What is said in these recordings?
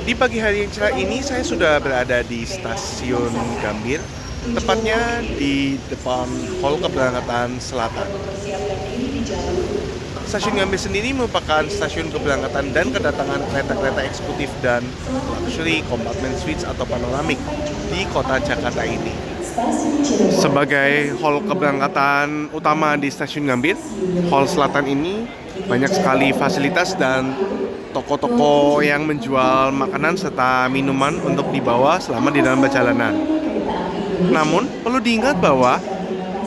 Di pagi hari yang cerah ini saya sudah berada di stasiun Gambir, tepatnya di depan Hall Keberangkatan Selatan. Stasiun Gambir sendiri merupakan stasiun keberangkatan dan kedatangan kereta-kereta eksekutif dan luxury compartment suites atau panoramik di kota Jakarta ini. Sebagai hall keberangkatan utama di stasiun Gambir, Hall Selatan ini banyak sekali fasilitas dan toko-toko yang menjual makanan serta minuman untuk dibawa selama di dalam perjalanan. Namun, perlu diingat bahwa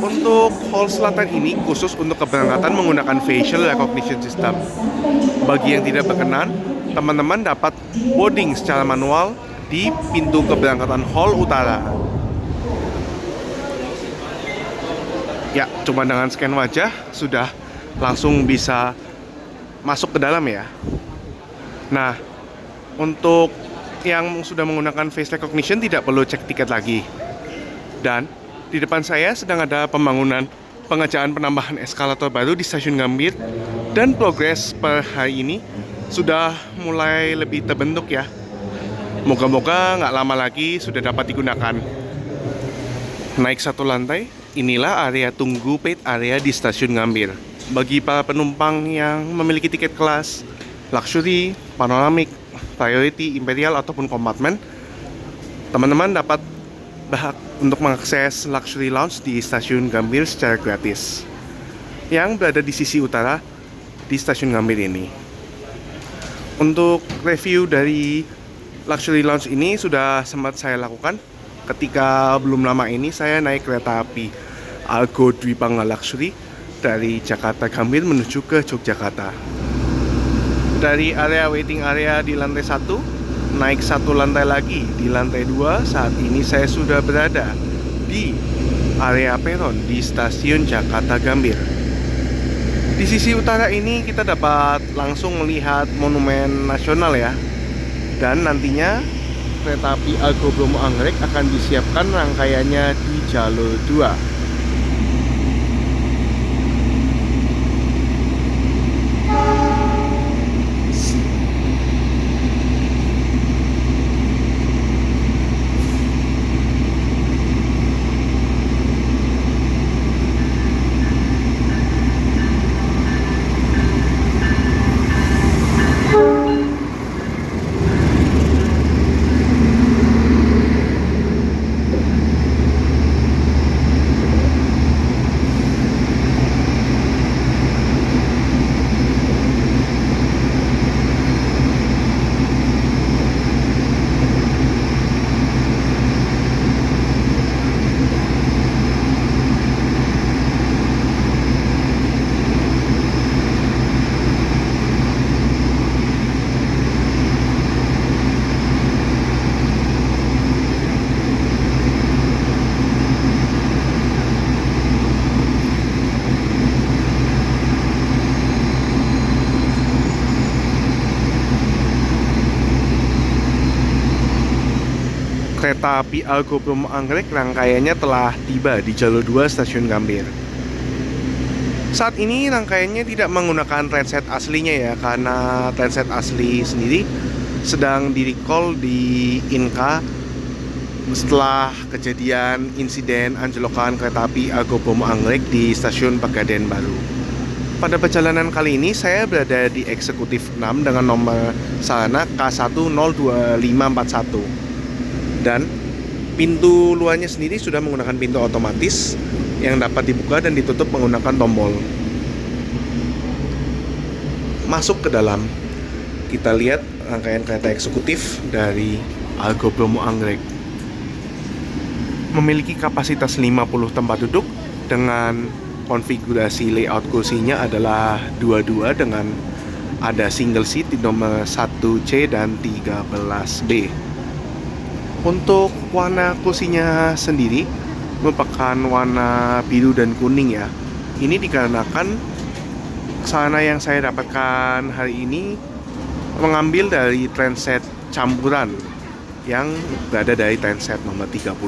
untuk Hall Selatan ini khusus untuk keberangkatan menggunakan facial recognition system. Bagi yang tidak berkenan, teman-teman dapat boarding secara manual di pintu keberangkatan Hall Utara. Ya, cuma dengan scan wajah sudah langsung bisa masuk ke dalam ya. Nah, untuk yang sudah menggunakan face recognition tidak perlu cek tiket lagi. Dan di depan saya sedang ada pembangunan pengerjaan penambahan eskalator baru di stasiun Gambir, dan progres per hari ini sudah mulai lebih terbentuk ya. Moga-moga nggak lama lagi sudah dapat digunakan. Naik satu lantai, inilah area tunggu paid area di stasiun Gambir. Bagi para penumpang yang memiliki tiket kelas luxury, panoramik, priority, imperial, ataupun kompartemen, teman-teman dapat berhak untuk mengakses luxury lounge di stasiun Gambir secara gratis yang berada di sisi utara di stasiun Gambir ini. Untuk review dari luxury lounge ini sudah sempat saya lakukan ketika belum lama ini saya naik kereta api Argo Dwipanga Luxury dari Jakarta Gambir menuju ke Yogyakarta. Dari area waiting area di lantai 1, naik satu lantai lagi di lantai 2, saat ini saya sudah berada di area peron di stasiun Jakarta Gambir. Di sisi utara ini kita dapat langsung melihat monumen nasional ya. Dan nantinya kereta api Argo Bromo Anggrek akan disiapkan rangkaiannya di jalur 2. Kereta api Argo Bromo Anggrek rangkaiannya telah tiba di jalur 2 stasiun Gambir. Saat ini rangkaiannya tidak menggunakan transit aslinya ya, karena transit asli sendiri sedang di-recall di Inka setelah kejadian insiden anjlokan kereta api Argo Bromo Anggrek di stasiun Pegadaian Baru. Pada perjalanan kali ini saya berada di eksekutif 6 dengan nomor sarana K102541. Dan pintu luarnya sendiri sudah menggunakan pintu otomatis yang dapat dibuka dan ditutup menggunakan tombol. Masuk ke dalam, kita lihat rangkaian kereta eksekutif dari Argo Bromo Anggrek. Memiliki kapasitas 50 tempat duduk dengan konfigurasi layout kursinya adalah 22 dengan ada single seat di nomor 1C dan 13B. Untuk warna kursinya sendiri merupakan warna biru dan kuning ya. Ini dikarenakan sarana yang saya dapatkan hari ini mengambil dari transit campuran yang berada dari transit nomor 31.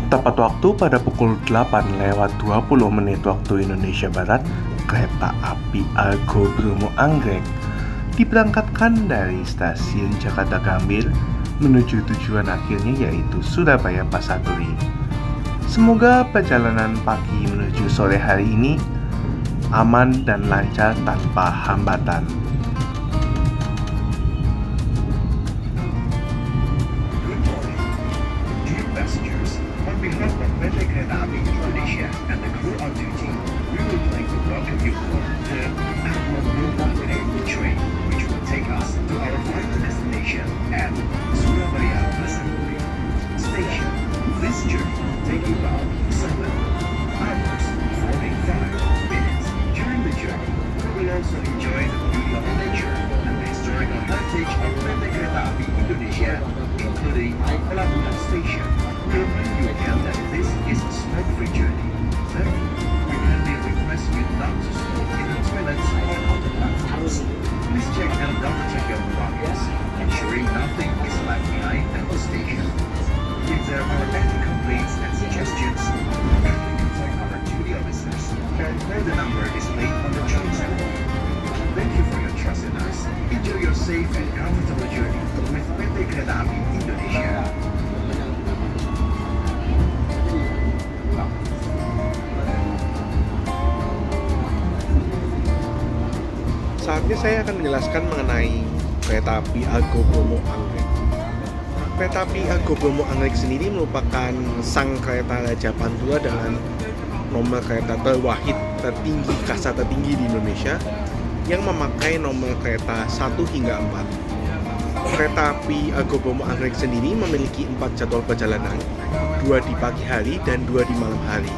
Tepat waktu pada pukul 8:20 waktu Indonesia Barat, kereta api Argo Bromo Anggrek diberangkatkan dari stasiun Jakarta Gambir menuju tujuan akhirnya yaitu Surabaya Pasar Turi. Semoga perjalanan pagi menuju sore hari ini aman dan lancar tanpa hambatan. Dear passengers, on behalf of PT Kereta Api Indonesia and the crew on duty, we would like to welcome you on the Agro train, which will take us to our final destination at Surabaya Pasar Turi Station. This journey will take you about 7 hours 45 minutes. During the journey, we will also enjoy the beauty of nature and the historical heritage of PT Kereta Api Indonesia, including Pelabuhan Station. We remind you again that this is a smoke-free journey. Therefore, we kindly request you not to smoke in the toilets or on the platforms. Please check and double-check your belongings, ensuring nothing is left behind at the station. If there are any complaints and suggestions, kindly contact our duty officers or call the number displayed on the train screen. Thank you for your trust in us. Enjoy your safe and comfortable journey with PT Kereta Api Indonesia. Saatnya saya akan menjelaskan mengenai kereta api Argo Bromo Anggrek. Kereta api Argo Bromo Anggrek sendiri merupakan sang kereta Raja Pantura dengan nomor kereta terwahid tertinggi, kasta tertinggi di Indonesia yang memakai nomor kereta 1 hingga 4. Kereta api Argo Bromo Anggrek sendiri memiliki 4 jadwal perjalanan, 2 di pagi hari dan 2 di malam hari.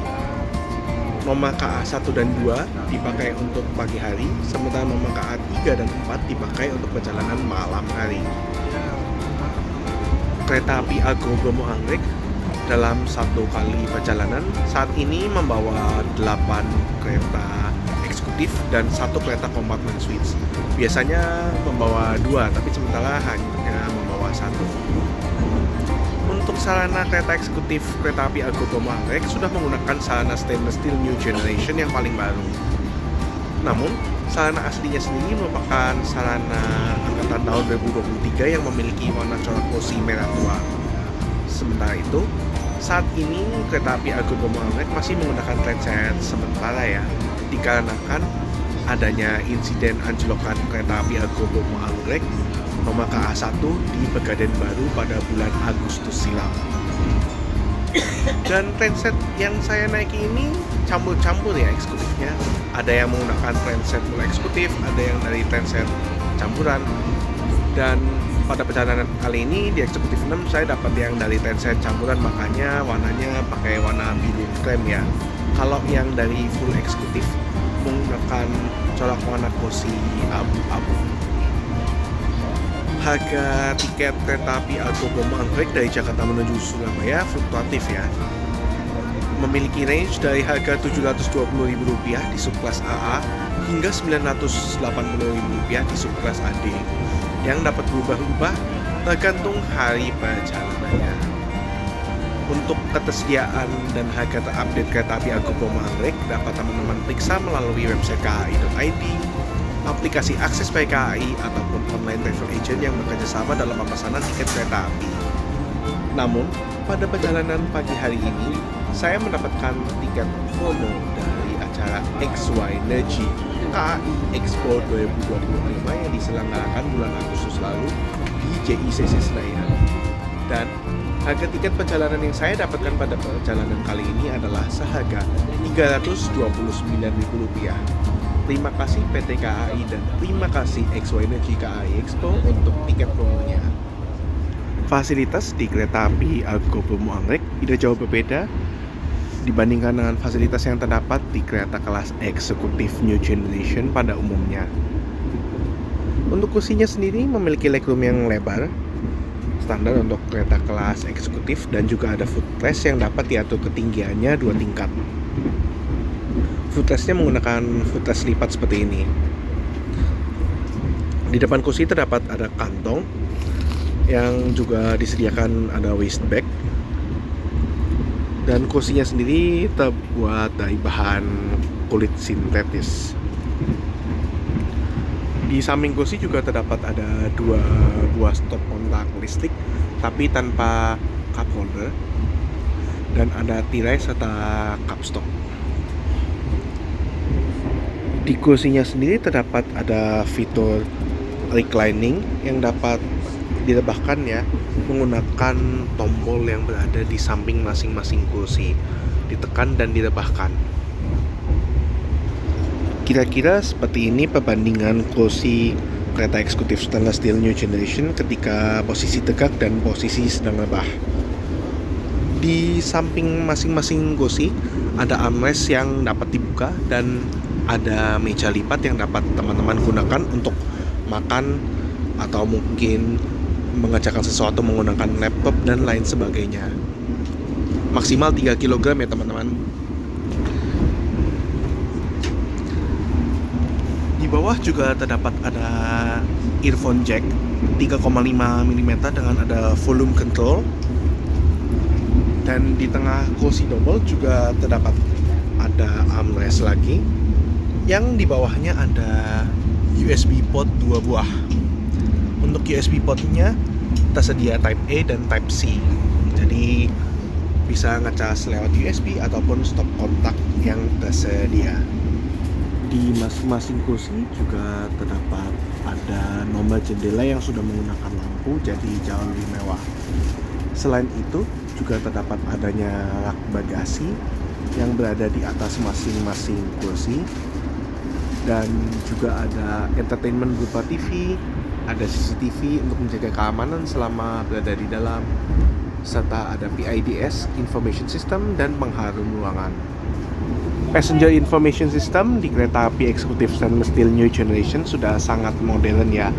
Nomor KA 1 dan 2 dipakai untuk pagi hari, sementara nomor KA 3 dan 4 dipakai untuk perjalanan malam hari. Kereta api Argo Bromo Anggrek dalam satu kali perjalanan saat ini membawa 8 kereta eksekutif dan 1 kereta kompartemen suite. Biasanya membawa 2, tapi sementara hanya membawa 1. Untuk sarana kereta eksekutif kereta api Argo Bromo Anggrek sudah menggunakan sarana stainless steel new generation yang paling baru. Namun, sarana aslinya sendiri merupakan sarana angkatan tahun 2023 yang memiliki warna corak posi merah tua. Sementara itu, saat ini kereta api Argo Bromo Anggrek masih menggunakan trainset sementara ya, dikarenakan adanya insiden anjlokan kereta api Argo Bromo Anggrek nomor KA1 di Pegadaian Baru pada bulan Agustus silam. Dan trainset yang saya naiki ini campur-campur ya eksekutifnya. Ada yang menggunakan trainset full eksekutif, ada yang dari trainset campuran. Dan pada perjalanan kali ini di eksekutif 6 saya dapat yang dari trainset campuran, makanya warnanya pakai warna biru krem ya. Kalau yang dari full eksekutif menggunakan corak warna posi abu-abu. Harga tiket kereta api Argo Bromo Anggrek dari Jakarta menuju Surabaya fluktuatif ya. Memiliki range dari harga Rp720.000 di subkelas AA hingga Rp980.000 di subkelas AD, yang dapat berubah-ubah tergantung hari perjalanannya. Untuk ketersediaan dan harga terupdate kereta api Argo Bromo Anggrek dapat teman-teman periksa melalui website kai.id, aplikasi akses by KAI, ataupun online travel agent yang bekerja sama dalam pemesanan tiket kereta api. Namun, pada perjalanan pagi hari ini, saya mendapatkan tiket promo dari acara XY Energy KAI Expo 2025 yang diselenggarakan bulan Agustus lalu di JICC Senayan. Dan harga tiket perjalanan yang saya dapatkan pada perjalanan kali ini adalah seharga Rp329.000. Terima kasih PT KAI dan terima kasih XY Energy KAI Expo untuk tiket promonya. Fasilitas di kereta api Argo Bromo Anggrek tidak jauh berbeda dibandingkan dengan fasilitas yang terdapat di kereta kelas eksekutif New Generation pada umumnya. Untuk kursinya sendiri memiliki legroom yang lebar, standar untuk kereta kelas eksekutif, dan juga ada footrest yang dapat diatur ketinggiannya 2 tingkat. Footrestnya menggunakan footrest lipat seperti ini. Di depan kursi terdapat ada kantong yang juga disediakan ada waist bag, dan kursinya sendiri terbuat dari bahan kulit sintetis. Di samping kursi juga terdapat ada 2 buah stop kontak listrik tapi tanpa cup holder, dan ada tirai serta cup stop. Di kursinya sendiri terdapat ada fitur reclining yang dapat direbahkan ya menggunakan tombol yang berada di samping masing-masing kursi, ditekan dan direbahkan. Kira-kira seperti ini perbandingan kursi kereta eksekutif stainless steel new generation ketika posisi tegak dan posisi sedang rebah. Di samping masing-masing kursi ada armrest yang dapat dibuka dan ada meja lipat yang dapat teman-teman gunakan untuk makan atau mungkin mengerjakan sesuatu menggunakan laptop dan lain sebagainya. Maksimal 3 kg ya teman-teman. Di bawah juga terdapat ada earphone jack 3,5 mm dengan ada volume control. Dan di tengah kursi double juga terdapat ada armrest lagi, yang di bawahnya ada USB port 2 buah. Untuk USB portnya tersedia Type A dan Type C, jadi bisa ngecas lewat USB ataupun stop kontak yang tersedia. Di masing-masing kursi juga terdapat ada nomor jendela yang sudah menggunakan lampu, jadi jauh lebih mewah. Selain itu juga terdapat adanya rak bagasi yang berada di atas masing-masing kursi, dan juga ada entertainment berupa TV, ada CCTV untuk menjaga keamanan selama berada di dalam, serta ada PIDS Information System dan pengharum ruangan. Passenger Information System di kereta api eksekutif stainless steel new generation sudah sangat modern ya,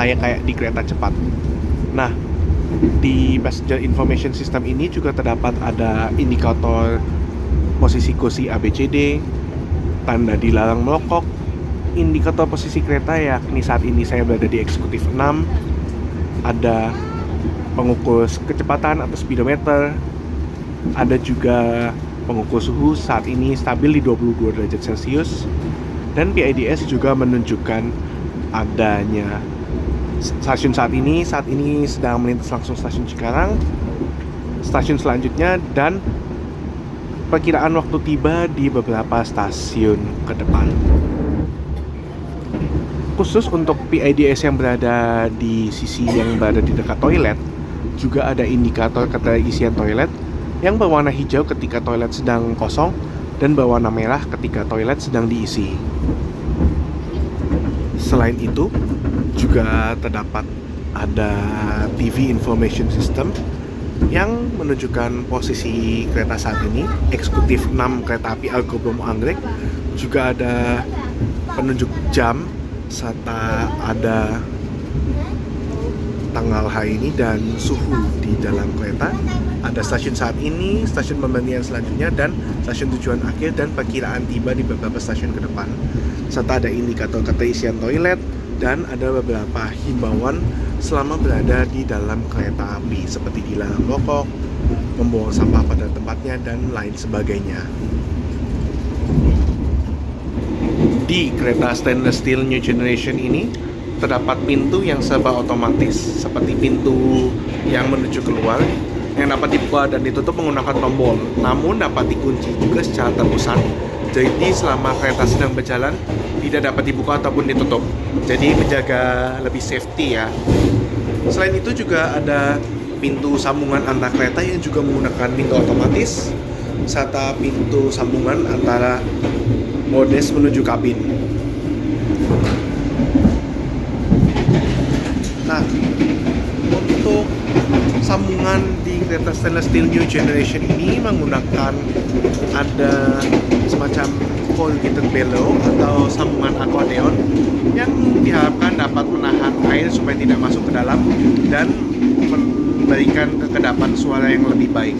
kayak di kereta cepat. Nah, di Passenger Information System ini juga terdapat ada indikator posisi kursi ABCD, tanda dilarang merokok, indikator posisi kereta yakni saat ini saya berada di eksekutif 6, ada pengukur kecepatan atau speedometer, ada juga pengukur suhu saat ini stabil di 22 derajat Celcius, dan PIDS juga menunjukkan adanya stasiun saat ini sedang melintas langsung stasiun Cikarang, stasiun selanjutnya, dan perkiraan waktu tiba di beberapa stasiun ke depan. Khusus untuk PIDS yang berada di sisi yang berada di dekat toilet, juga ada indikator keterisian toilet yang berwarna hijau ketika toilet sedang kosong dan berwarna merah ketika toilet sedang diisi. Selain itu, juga terdapat ada TV Information System yang menunjukkan posisi kereta saat ini, eksekutif 6 kereta api Argo Bromo Anggrek. Juga ada penunjuk jam serta ada tanggal hari ini dan suhu di dalam kereta. Ada stasiun saat ini, stasiun pemberhentian selanjutnya, dan stasiun tujuan akhir dan perkiraan tiba di beberapa stasiun ke depan. Serta ada indikator keterisian toilet dan ada beberapa himbauan selama berada di dalam kereta api seperti dilarang merokok, membuang sampah pada tempatnya, dan lain sebagainya. Di kereta stainless steel new generation ini terdapat pintu yang serba otomatis seperti pintu yang menuju keluar yang dapat dibuka dan ditutup menggunakan tombol, namun dapat dikunci juga secara terpusat. Jadi selama kereta sedang berjalan tidak dapat dibuka ataupun ditutup, jadi menjaga lebih safety ya. Selain itu juga ada pintu sambungan antar kereta yang juga menggunakan pintu otomatis, serta pintu sambungan antara modes menuju kabin. Nah, untuk sambungan di kereta stainless steel new generation ini menggunakan ada semacam corrugated bellow atau sambungan akcordeon yang diharapkan dapat menahan air supaya tidak masuk ke dalam dan memberikan kekedapan suara yang lebih baik.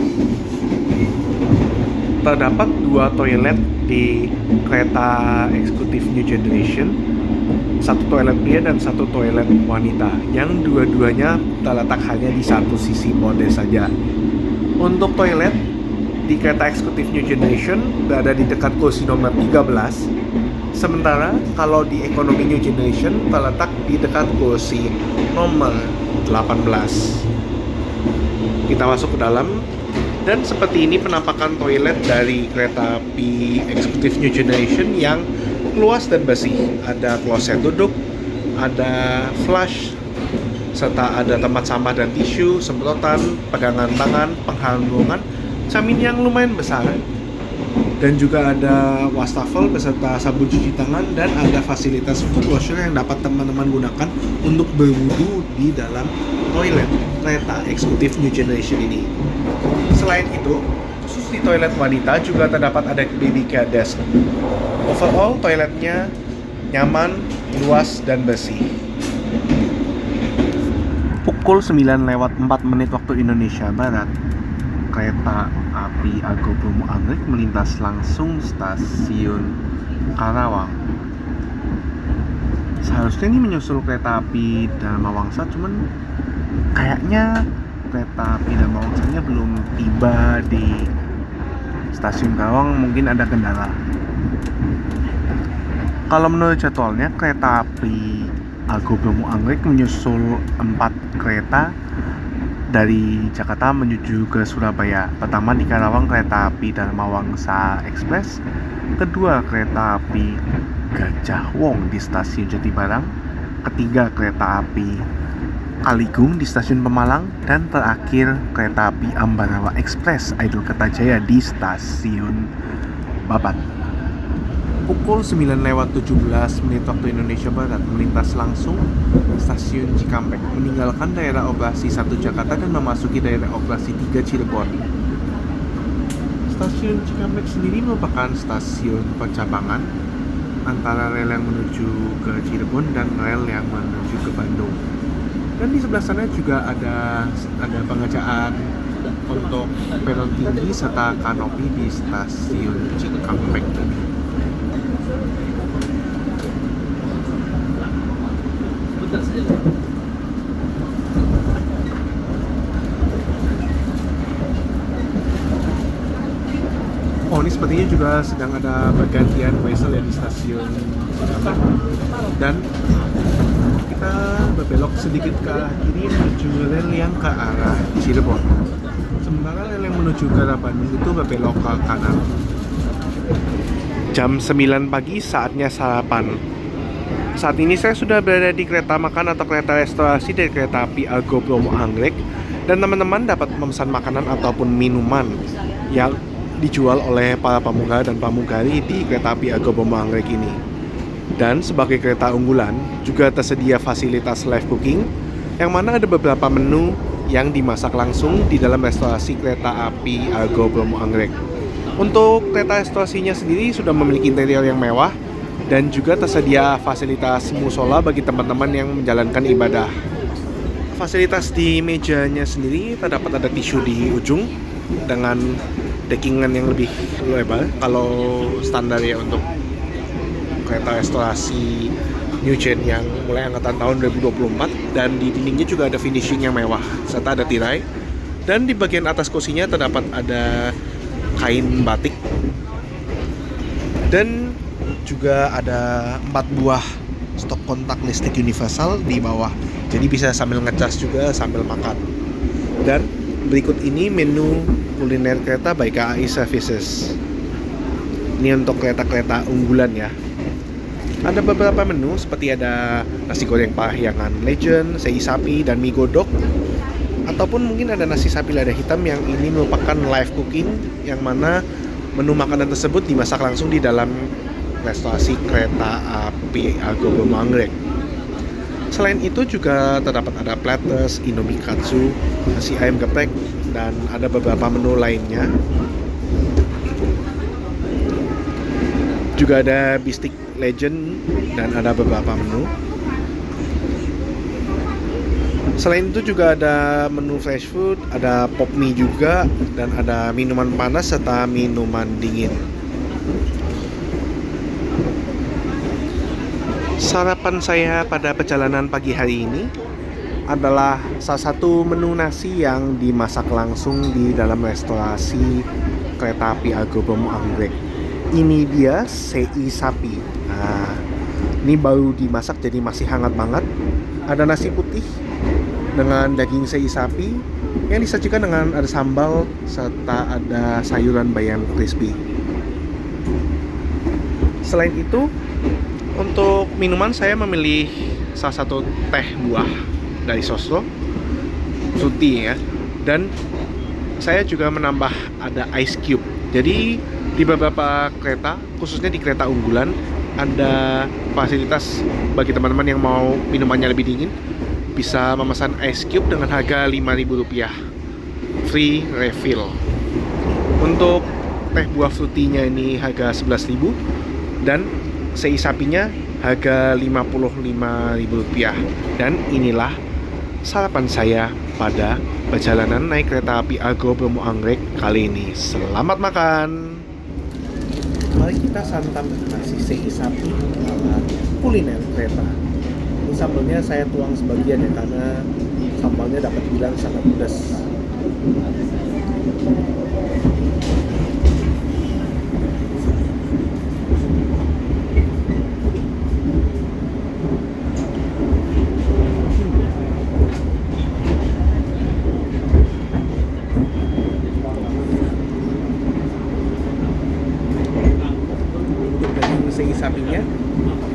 Terdapat 2 toilet di kereta eksekutif new generation, satu toilet pria dan satu toilet wanita, yang dua-duanya terletak hanya di satu sisi mode saja. Untuk toilet di kereta eksekutif New Generation berada di dekat kursi nomor 13. Sementara kalau di ekonomi New Generation terletak di dekat kursi nomor 18. Kita masuk ke dalam dan seperti ini penampakan toilet dari kereta api eksekutif New Generation yang luas dan bersih. Ada kloset duduk, ada flush, serta ada tempat sampah dan tisu, semprotan, pegangan tangan, penghalang ruangan, cermin yang lumayan besar, dan juga ada wastafel beserta sabun cuci tangan, dan ada fasilitas foot washer yang dapat teman-teman gunakan untuk berwudu di dalam toilet kereta eksekutif New Generation ini. Selain itu, khusus di toilet wanita juga terdapat ada baby care desk. Overall, toiletnya nyaman, luas, dan bersih. Pukul 9:04 waktu Indonesia Barat, kereta api Argo Bromo Anggrek melintas langsung stasiun Karawang. Seharusnya ini menyusul kereta api Dharma Wangsa, cuman kayaknya kereta api Dharma Wangsanya belum tiba di stasiun Karawang, mungkin ada kendala. Kalau menurut jadwalnya, kereta api Argo Bromo Anggrek menyusul 4 kereta dari Jakarta menuju ke Surabaya. Pertama di Karawang kereta api Dharma Wangsa Express, kedua kereta api Gajah Wong di stasiun Jatibarang, ketiga kereta api Kaligung di stasiun Pemalang, dan terakhir kereta api Ambarawa Express Idul Kertajaya di stasiun Babat. Pukul 9:17 waktu Indonesia Barat melintas langsung stasiun Cikampek, meninggalkan daerah operasi 1 Jakarta dan memasuki daerah operasi 3 Cirebon. Stasiun Cikampek sendiri merupakan stasiun percabangan antara rel yang menuju ke Cirebon dan rel yang menuju ke Bandung. Dan di sebelah sana juga ada pengejaan untuk peron tinggi serta kanopi di stasiun Cikampek ini. Oh, ini sepertinya juga sedang ada pergantian wesel ya di stasiun Cikampek. Dan kita berbelok sedikit ke arah kiri menuju rel yang ke arah Cirebon. Sementara rel yang menuju ke arah Bandung itu berbelok ke kanan. Jam 9 pagi, saatnya sarapan. Saat ini saya sudah berada di kereta makan atau kereta restorasi dari kereta api Argo Bromo Anggrek, dan teman-teman dapat memesan makanan ataupun minuman yang dijual oleh para pramugara dan pramugari di kereta api Argo Bromo Anggrek ini. Dan sebagai kereta unggulan juga tersedia fasilitas live cooking, yang mana ada beberapa menu yang dimasak langsung di dalam restorasi kereta api Argo Bromo Anggrek. Untuk kereta restorasinya sendiri sudah memiliki interior yang mewah dan juga tersedia fasilitas musola bagi teman-teman yang menjalankan ibadah. Fasilitas di mejanya sendiri terdapat ada tisu di ujung dengan deckingan yang lebih lebar kalau standar ya untuk kereta restorasi New Gen yang mulai angkatan tahun 2024, dan di dindingnya juga ada finishing yang mewah serta ada tirai, dan di bagian atas kursinya terdapat ada kain batik, dan juga ada 4 buah stok kontak listrik universal di bawah, jadi bisa sambil ngecas juga sambil makan. Dan berikut ini menu kuliner kereta by KAI Services. Ini untuk kereta-kereta unggulan ya. Ada beberapa menu seperti ada nasi goreng Parahyangan Legend, sei sapi, dan mie godok. Ataupun mungkin ada nasi sapi lada hitam yang ini merupakan live cooking, yang mana menu makanan tersebut dimasak langsung di dalam restorasi kereta api Argo Bromo Anggrek. Selain itu juga terdapat ada platters, indomie katsu, nasi ayam geprek, dan ada beberapa menu lainnya. Juga ada bistik legend dan ada beberapa menu. Selain itu juga ada menu fresh food, ada pop mie juga, dan ada minuman panas serta minuman dingin. Sarapan saya pada perjalanan pagi hari ini adalah salah satu menu nasi yang dimasak langsung di dalam restorasi kereta api Argo Bromo Anggrek. Ini dia sei sapi. Nah, ini baru dimasak jadi masih hangat banget. Ada nasi putih dengan daging sei sapi yang disajikan dengan ada sambal serta ada sayuran bayam crispy. Selain itu, untuk minuman saya memilih salah satu teh buah dari Sosro, fruity ya. Dan saya juga menambah ada ice cube. Jadi di beberapa kereta, khususnya di kereta unggulan, ada fasilitas bagi teman-teman yang mau minumannya lebih dingin, bisa memesan ice cube dengan harga Rp5.000, free refill. Untuk teh buah fruity-nya ini harga Rp11.000 dan sei sapinya harga Rp55.000. Dan inilah sarapan saya pada perjalanan naik kereta api Argo Bromo Anggrek kali ini. Selamat makan. Mari kita santap nasi sei sapi ala kuliner kereta. Ini sambalnya saya tuang sebagian ya, karena sambalnya dapat bilang sangat pedas. Sei sapinya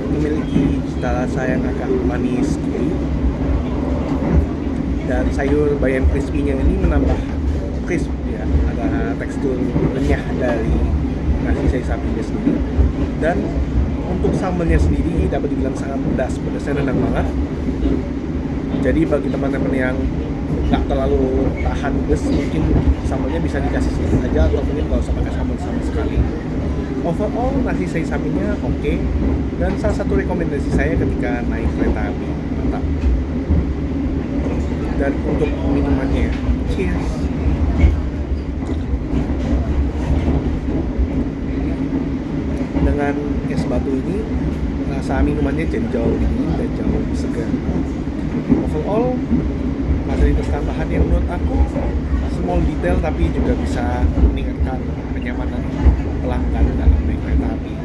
memiliki cita rasa yang agak manis gurih, dan sayur bayam crispy-nya ini menambah crisp ya, ada tekstur renyah dari nasi sei sapinya sendiri. Dan untuk sambalnya sendiri dapat dibilang sangat pedas, pedasnya nendang banget. Jadi bagi teman-teman yang nggak terlalu tahan pedas, mungkin sambalnya bisa dikasih sedikit aja, atau mungkin nggak usah pakai sambal sama sekali. Overall nasi sei sapinya oke, dan salah satu rekomendasi saya ketika naik kereta api, mantap. Dan untuk minumannya, cheers. Dengan es batu ini, rasa minumannya jadi jauh lebih dingin dan jauh lebih segar. Overall, fasilitas tambahan yang menurut aku small detail tapi juga bisa meningkatkan kenyamanan pelanggan dalam naik kereta api.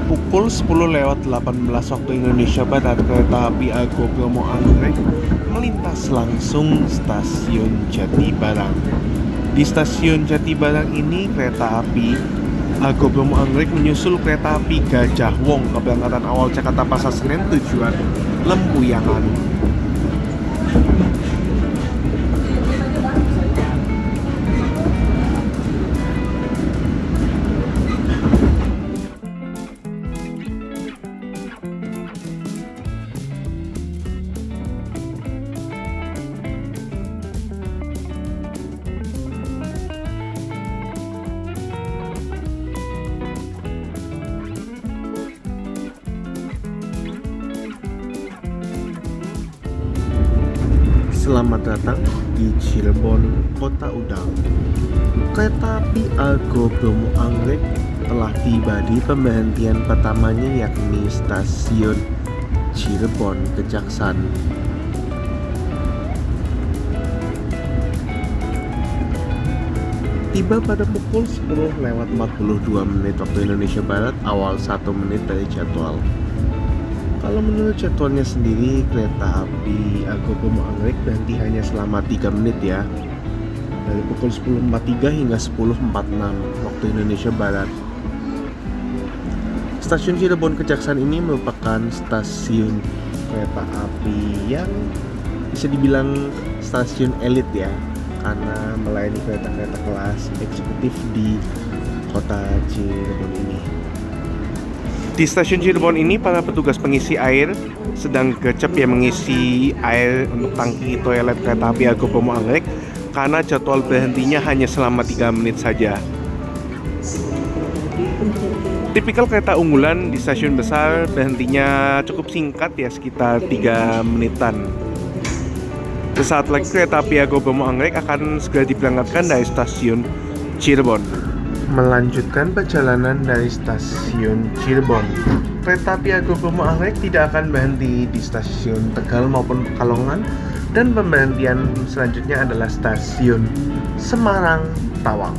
Pukul 10:18 waktu Indonesia Barat, kereta api Argo Bromo Anggrek melintas langsung stasiun Jatibarang. Di stasiun Jatibarang ini, kereta api Argo Bromo Anggrek menyusul kereta api Gajah Wong keberangkatan awal Jakarta Pasar Senen tujuan Lempuyangan. Selamat datang di Cirebon, Kota Udang. Kereta api Argo Bromo Anggrek telah tiba di pemberhentian pertamanya, yakni stasiun Cirebon Kejaksan. Tiba pada pukul 10:42 waktu Indonesia Barat, awal 1 menit dari jadwal. Kalau menurut jadwalnya sendiri, kereta api Argo Bromo Anggrek berhenti hanya selama 3 menit ya. dari pukul 10.43 hingga 10.46 waktu Indonesia Barat. Stasiun Cirebon Kejaksaan ini merupakan stasiun kereta api yang bisa dibilang stasiun elit ya, karena melayani kereta-kereta kelas eksekutif di kota Cirebon ini. Di stasiun Cirebon ini, para petugas pengisi air sedang gercep ya mengisi air untuk tangki toilet kereta api Argo Bromo Anggrek karena jadwal berhentinya hanya selama 3 menit saja. Tipikal kereta unggulan di stasiun besar berhentinya cukup singkat ya, sekitar 3 menitan. Sesaat lagi kereta api Argo Bromo Anggrek akan segera diberangkatkan dari stasiun Cirebon. Melanjutkan perjalanan dari stasiun Cirebon, kereta api Argo Bromo Anggrek tidak akan berhenti di stasiun Tegal maupun Pekalongan, dan pemberhentian selanjutnya adalah stasiun Semarang Tawang.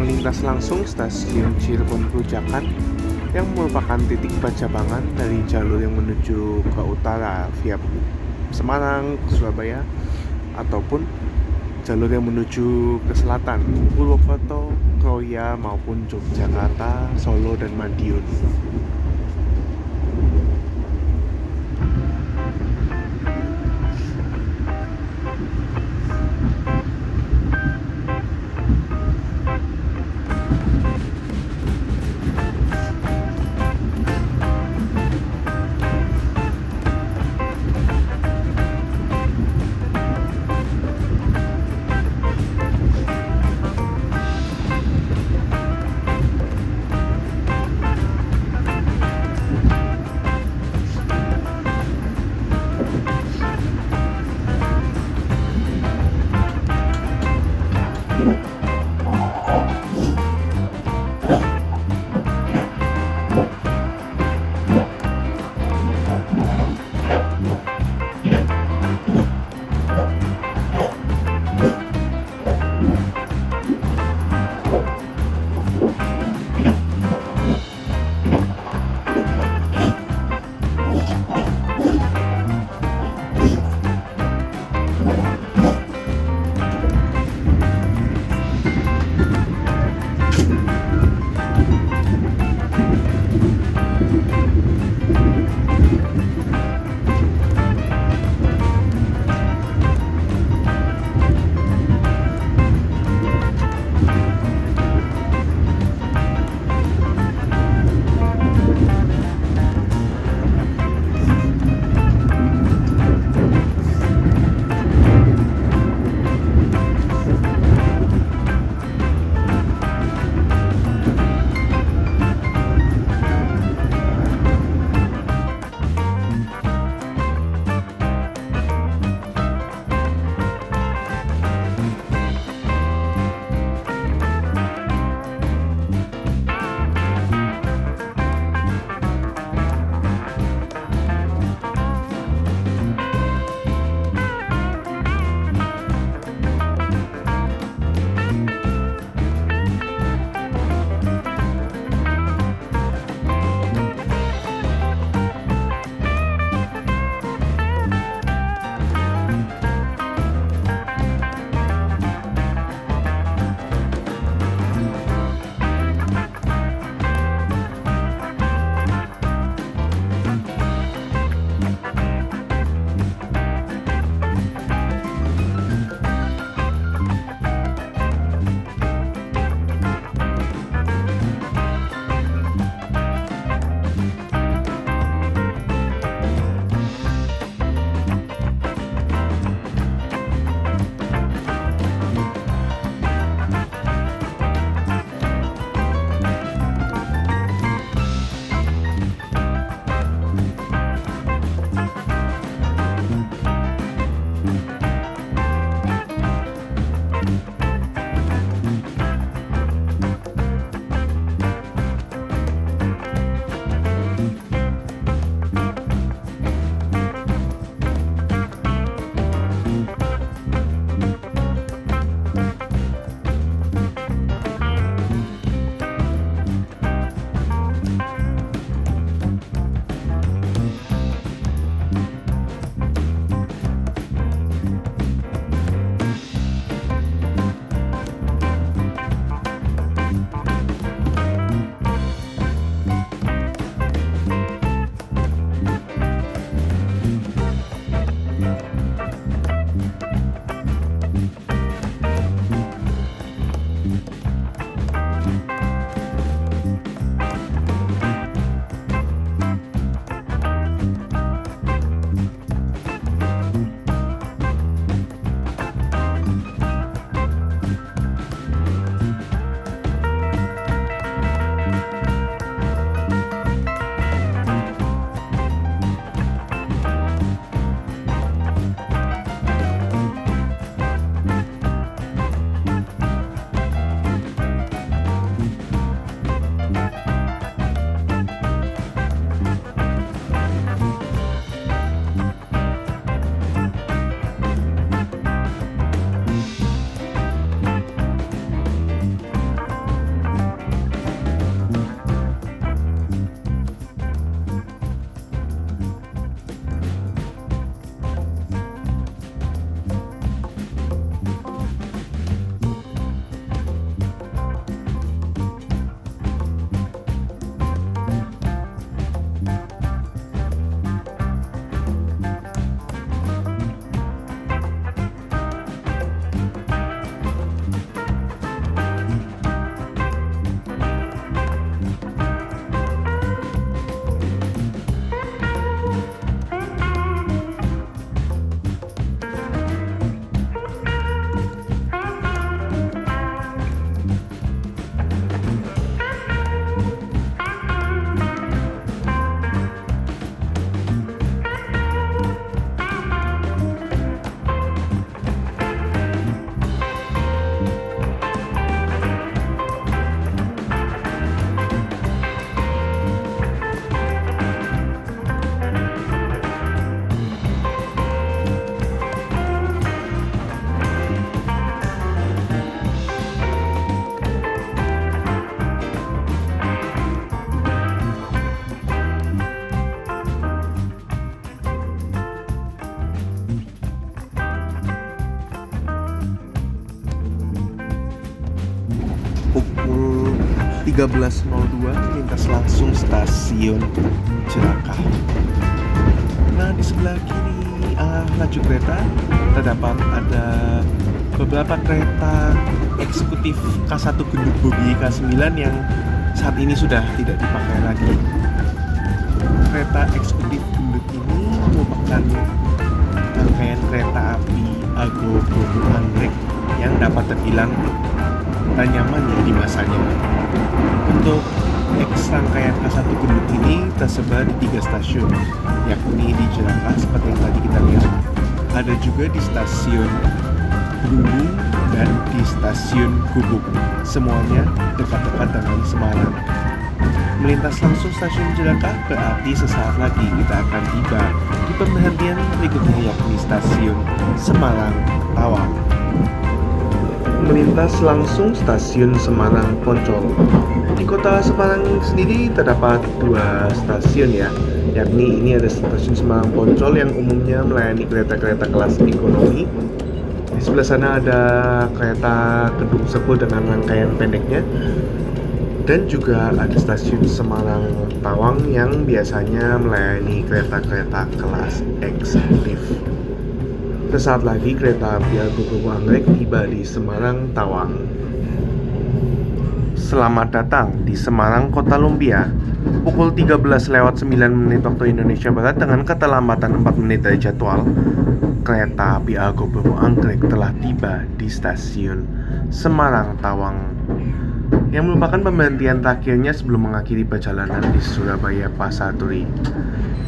Melintas langsung stasiun Cirebon Perujakan yang merupakan titik percabangan dari jalur yang menuju ke utara via Semarang, Surabaya, ataupun jalur yang menuju ke selatan, Purwokerto, Kroya, maupun Yogyakarta, Solo, dan Madiun. 13.02 lintas langsung stasiun Cilacap. Nah, di sebelah kiri laju kereta terdapat ada beberapa kereta eksekutif K1 Gendut Bogi K9 yang saat ini sudah tidak dipakai lagi. Kereta eksekutif Gendut ini merupakan rangkaian kereta api Argo Bromo Anggrek yang dapat terbilang dan nyaman ya di masanya. Untuk rangkaian K1 Gendut ini tersebar di 3 stasiun, yakni di Cilacap seperti yang tadi kita lihat, ada juga di stasiun Brungung dan di stasiun Gubuk. Semuanya dekat-dekat dengan Semarang. Melintas langsung stasiun Cilacap berarti sesaat lagi kita akan tiba di pemberhentian berikutnya, yakni stasiun Semarang Tawang. Melintas langsung stasiun Semarang Poncol. Di kota Semarang sendiri terdapat 2 stasiun ya, yakni ini ada stasiun Semarang Poncol yang umumnya melayani kereta-kereta kelas ekonomi. Di sebelah sana ada kereta Kedung Serpong dengan rangkaian pendeknya. Dan juga ada stasiun Semarang Tawang yang biasanya melayani kereta-kereta kelas eksekutif. Sesaat lagi kereta api Argo Bromo Anggrek tiba di Semarang Tawang. Selamat datang di Semarang Kota Lumpia. Pukul 13:09 waktu Indonesia Barat dengan keterlambatan 4 menit dari jadwal, kereta api Argo Bromo Anggrek telah tiba di stasiun Semarang Tawang, yang merupakan pemberhentian terakhirnya sebelum mengakhiri perjalanan di Surabaya Pasar Turi.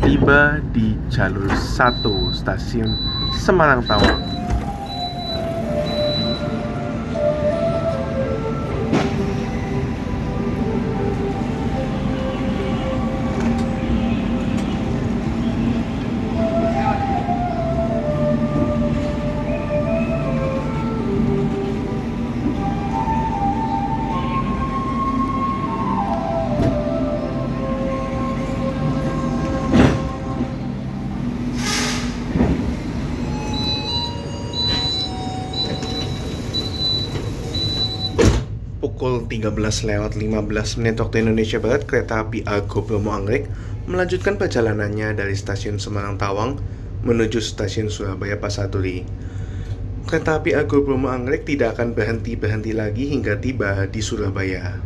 Tiba di jalur 1 stasiun Semarang Tawang. Pukul 13:15 waktu Indonesia Barat, kereta api Argo Bromo Anggrek melanjutkan perjalanannya dari stasiun Semarang Tawang menuju stasiun Surabaya Pasar Turi. Kereta api Argo Bromo Anggrek tidak akan berhenti-berhenti lagi hingga tiba di Surabaya.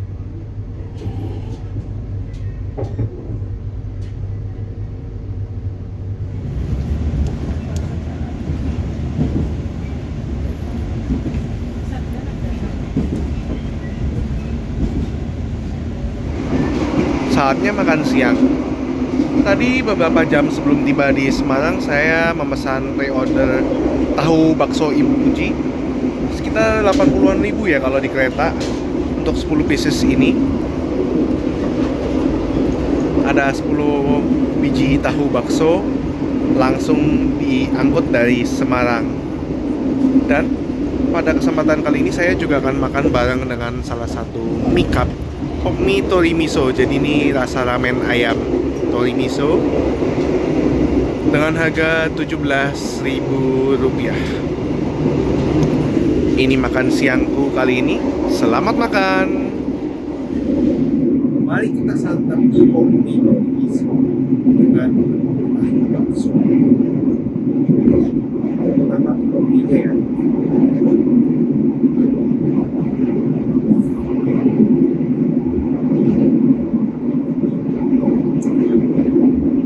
Saatnya makan siang. Tadi beberapa jam sebelum tiba di Semarang, saya memesan pre-order tahu bakso Ibu Puji. Sekitar 80-an ribu ya kalau di kereta untuk 10 pieces ini. Ada 10 biji tahu bakso langsung diangkut dari Semarang. Dan pada kesempatan kali ini saya juga akan makan bareng dengan salah satu mie cup, mie tori miso. Jadi ini rasa ramen ayam tori miso dengan harga Rp17.000. Ini makan siangku kali ini. Selamat makan. Mari kita santap mie tori miso dengan bakso. Pertama toppingnya ya.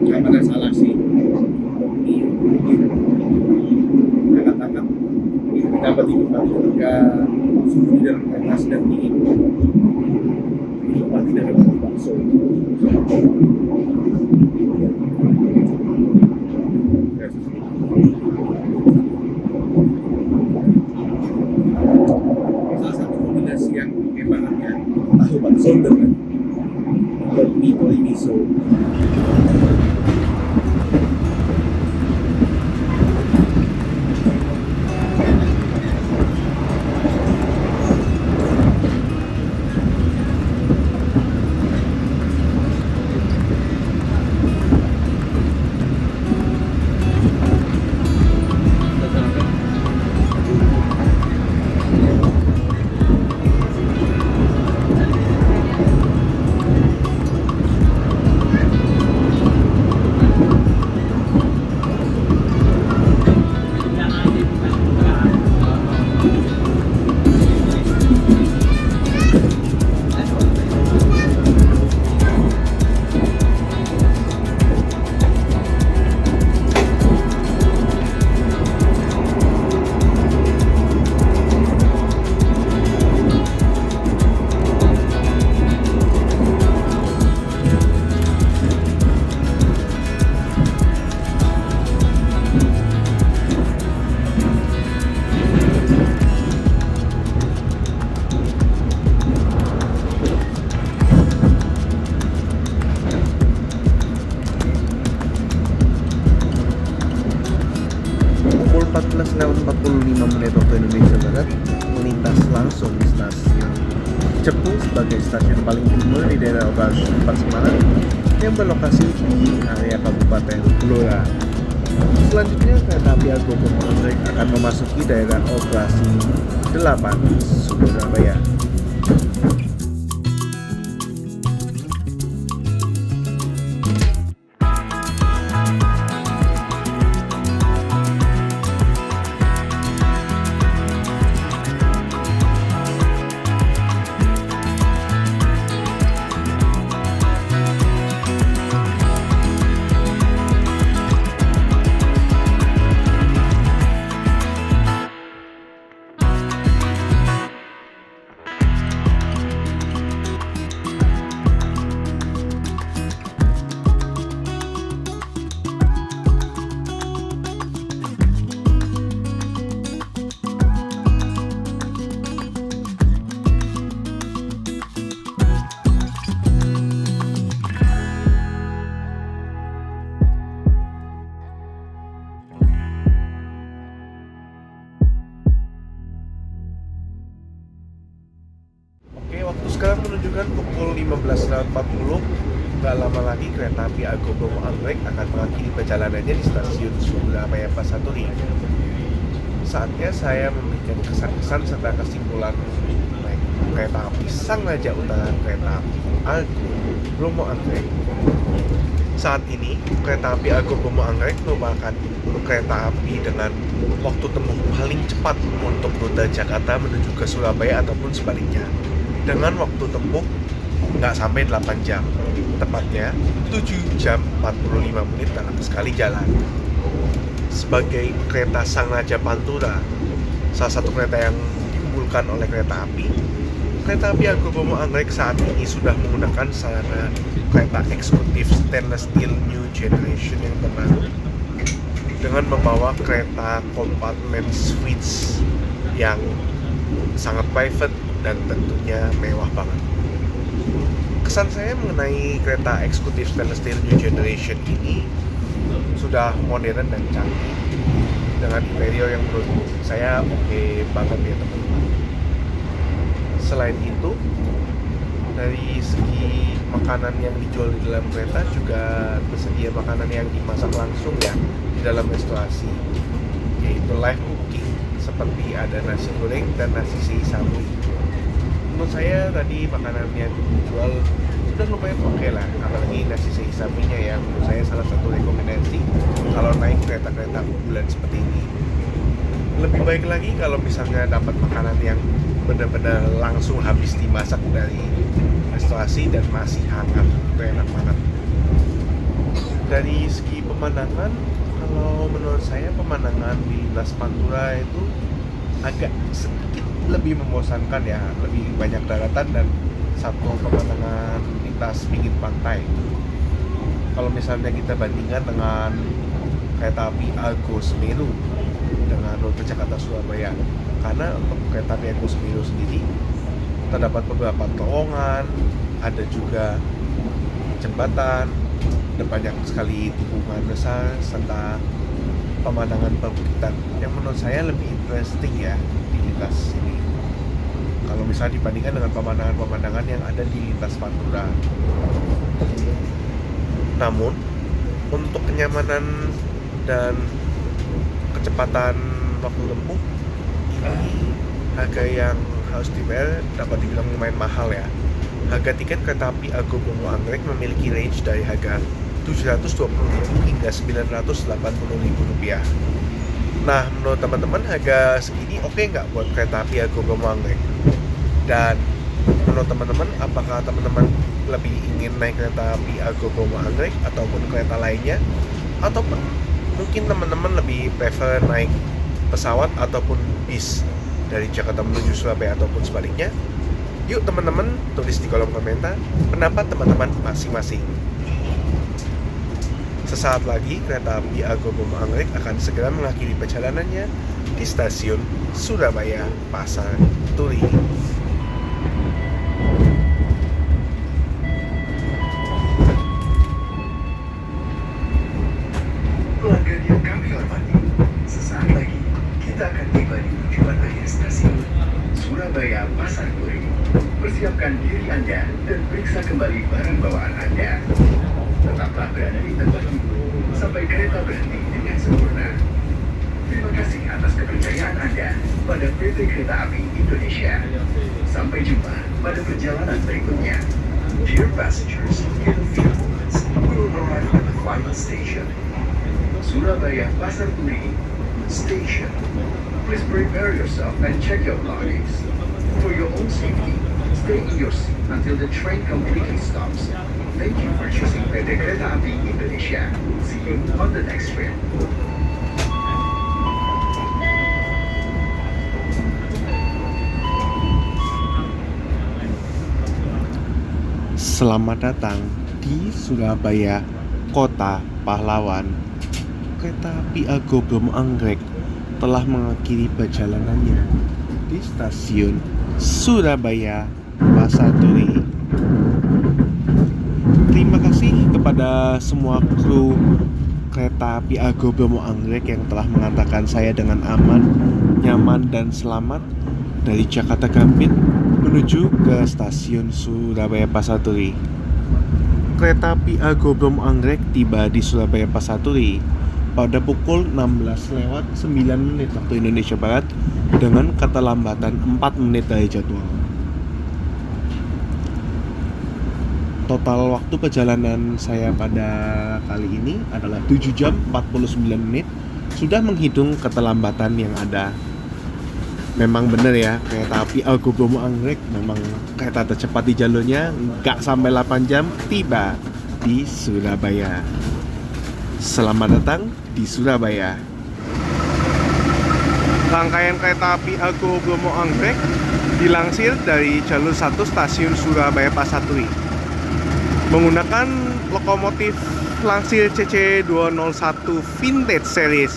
Gak ada salah sih, hangat-hangat dapat dinikmati ketika suhu di dalam kereta sedang dingin. Dinikmati dengan bakso. Salah satu kombinasi yang emangnya tahu bakso dengan mie tori miso. Pukul 14:45 waktu Indonesia Barat melintas langsung di stasiun Cepu sebagai stasiun paling timur di daerah operasi 4 Semarang yang berlokasi di area Kabupaten Blora. Selanjutnya kereta api Argo Bromo Anggrek akan memasuki daerah operasi 8 Surabaya. Oke, waktu sekarang menunjukkan pukul 15.40. Gak lama lagi kereta api Argo Bromo Anggrek akan mengakhiri perjalanannya di stasiun Surabaya Pasaturi. Saatnya saya memberikan kesan-kesan serta kesimpulan naik kereta api Sang Raja Utara kereta api Argo Bromo Anggrek. Saat ini, kereta api Argo Bromo Anggrek merupakan kereta api dengan waktu tempuh paling cepat untuk rute Jakarta menuju ke Surabaya ataupun sebaliknya. Dengan waktu tempuh nggak sampai 8 jam, tepatnya 7 jam 45 menit dalam sekali jalan. Sebagai kereta Sang Raja Pantura, salah satu kereta yang diunggulkan oleh kereta api Argo Bromo Anggrek saat ini sudah menggunakan sarana kereta eksekutif stainless steel new generation yang terbaru dengan membawa kereta kompartemen suites yang sangat private dan tentunya mewah banget. Kesan saya mengenai kereta eksekutif stainless steel new generation ini sudah modern dan canggih dengan interior yang menurut saya oke banget ya teman-teman. Selain itu, dari segi makanan yang dijual di dalam kereta juga tersedia makanan yang dimasak langsung ya di dalam restorasi, yaitu live cooking seperti ada nasi goreng dan nasi seisami. Menurut saya tadi makanan yang dijual sudah lumayan oke lah, apalagi nasi seisaminya yang menurut saya salah satu rekomendasi kalau naik kereta-kereta unggulan seperti ini. Lebih baik lagi kalau misalnya dapat makanan yang benar-benar langsung habis dimasak dari restorasi dan masih hangat, itu enak banget. Dari segi pemandangan, kalau menurut saya pemandangan di lintas Pantura itu agak sedikit lebih membosankan ya, lebih banyak daratan dan satu pemandangan lintas pinggir pantai. Kalau misalnya kita bandingkan dengan kereta api Argo Semeru dengan rute Jakarta Surabaya, karena untuk kereta api Argo Semeru sendiri terdapat beberapa terowongan, ada juga jembatan, ada banyak sekali tikungan besar serta pemandangan perbukitan yang menurut saya lebih interesting ya di lintas ini kalau misalnya dibandingkan dengan pemandangan-pemandangan yang ada di lintas Pantura. Namun untuk kenyamanan dan kecepatan waktu tempuh ini harga yang harus dibayar dapat dibilang lumayan mahal ya. Harga tiket kereta api Argo Bromo Anggrek memiliki range dari harga Rp720.000 hingga Rp980.000. Nah, menurut teman-teman harga segini oke nggak buat kereta api Argo Bromo Anggrek? Dan menurut teman-teman, apakah teman-teman lebih ingin naik kereta api Argo Bromo Anggrek ataupun kereta lainnya? Ataupun mungkin teman-teman lebih prefer naik pesawat ataupun bis dari Jakarta menuju Surabaya ataupun sebaliknya? Yuk teman-teman tulis di kolom komentar pendapat teman-teman masing-masing. Sesaat lagi kereta api Argo Bromo Anggrek akan segera mengakhiri perjalanannya di stasiun Surabaya Pasar Turi. Pelanggan yang kami hormati, sesaat lagi kita akan tiba di tujuan akhir stasiun Surabaya Pasar Turi. Persiapkan diri Anda dan periksa kembali barang bawaan Anda. Tetaplah berada di tempat itu sampai kereta berhenti dengan sempurna. Terima kasih atas kepercayaan Anda pada PT Kereta Api Indonesia. Sampai jumpa pada perjalanan berikutnya. Dear passengers, in a few moments, we will arrive at the final station. Surabaya Pasar Turi Station. Please prepare yourself and check your belongings. For your own safety, stay in your seat until the train completely stops. Thank you for choosing PT Kereta Api Indonesia. See you on the next trip. Selamat datang di Surabaya, Kota Pahlawan. Kereta api Argo Bromo Anggrek telah mengakhiri perjalanannya di stasiun Surabaya Pasar Turi. Terima kasih kepada semua kru kereta api Argo Bromo Anggrek yang telah mengantarkan saya dengan aman, nyaman, dan selamat dari Jakarta Gambir menuju ke stasiun Surabaya Pasar Turi. Kereta api Argo Bromo Anggrek tiba di Surabaya Pasar Turi pada pukul 16:09 waktu Indonesia Barat dengan keterlambatan 4 menit dari jadwal. Total waktu perjalanan saya pada kali ini adalah 7 jam 49 menit. Sudah menghitung keterlambatan yang ada. Memang benar ya, kereta api Argo Bromo Anggrek memang kereta tercepat di jalurnya, nggak sampai 8 jam tiba di Surabaya. Selamat datang di Surabaya. Rangkaian kereta api Argo Bromo Anggrek dilansir dari jalur 1 stasiun Surabaya Pasar Turi menggunakan lokomotif Lansir CC201 Vintage Series.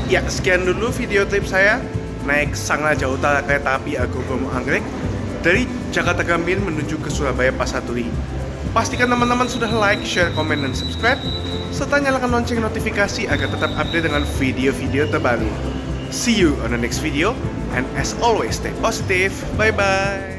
Ya, sekian dulu video trip saya naik Sang Raja Utara kereta api Argo Bromo Anggrek dari Jakarta Gambir menuju ke Surabaya Pasar Turi Pastikan teman-teman sudah like, share, komen, dan subscribe, serta nyalakan lonceng notifikasi agar tetap update dengan video-video terbaru. See you on the next video, and as always, stay positive. Bye-bye.